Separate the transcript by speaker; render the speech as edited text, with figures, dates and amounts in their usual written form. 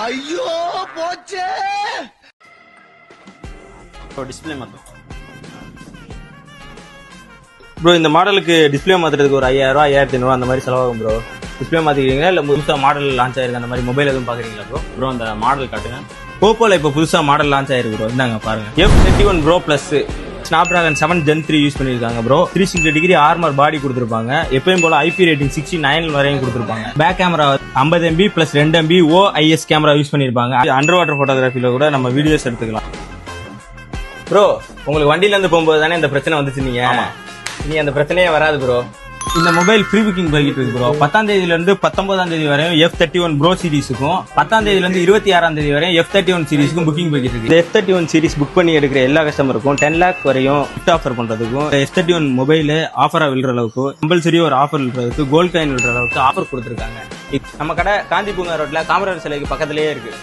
Speaker 1: ஐயோ போச்சே.
Speaker 2: டிஸ்பிளே மாத்தோம் ப்ரோ. இந்த மாடலுக்கு டிஸ்பிளே மாத்துறதுக்கு ஒரு 5000 1500 அந்த மாதிரி செலவாகும் ப்ரோ. டிஸ்பிளே மாத்திக்கிறீங்களா இல்ல புதுசா மாடல் லான்ச் ஆயிருக்கு அந்த மாதிரி மொபைல் எதுவும் பாக்குறீங்களா ப்ரோ? ப்ரோ அந்த மாடல் காட்டுங்க. போப்போல இப்ப புதுசா மாடல் லான்ச் ஆயிருக்கு ப்ரோ. இந்தாங்க பாருங்க. F31 Pro Plus Snapdragon 7 Gen 3 use பண்ணிருக்காங்க ப்ரோ. 360 டிகிரி ஆர்மர் பாடி கொடுத்திருப்பாங்க. எப்பயும் போல IP ரேட்டிங் 69 வரையும் கொடுத்திருப்பாங்க. Back camera 50 MB plus 2 MB OIS camera use பண்ணிருப்பாங்க. அண்டர் வாட்டர் போட்டோகிராஃபில கூட நம்ம வீடியோஸ் எடுத்துக்கலாம் ப்ரோ. உங்களுக்கு வண்டியில இருந்து போகும்போது தானே இந்த பிரச்சனை வந்துச்சு. நீ அந்த பிரச்சனையே வராது ப்ரோ. இந்த மொபைல் ப்ரீ புக்கிங் போய்கிட்டு இருக்கு ப்ரோ. 10ஆம் தேதியில இருந்து 19ஆம் தேதி வரையும் F31 Pro சீரிஸுக்கும் 10ஆம் தேதியில இருந்து 26ஆம் தேதி வரையும் F31 சீரிஸ்க்கும் புக்கிங் போய்கிட்டு இருக்கு. இந்த F31 சீரிஸ் புக் பண்ணி எடுக்கிற எல்லா கஸ்டமருக்கும் 10 lakh வரையும் கிஃப்ட் ஆஃபர் பண்றதுக்கும் F31 மொபைல் ஆஃபரா விழுற அளவுக்கு கம்பல்சரி ஒரு ஆஃபர் விழுறதுக்கு கோல்ட் காயின் விழுற அளவுக்கு ஆஃபர் கொடுத்துருக்காங்க. நம்ம கடை காந்தி பூங்கா ரோட்ல காமராஜர் சிலைக்கு பக்கத்திலேயே இருக்கு.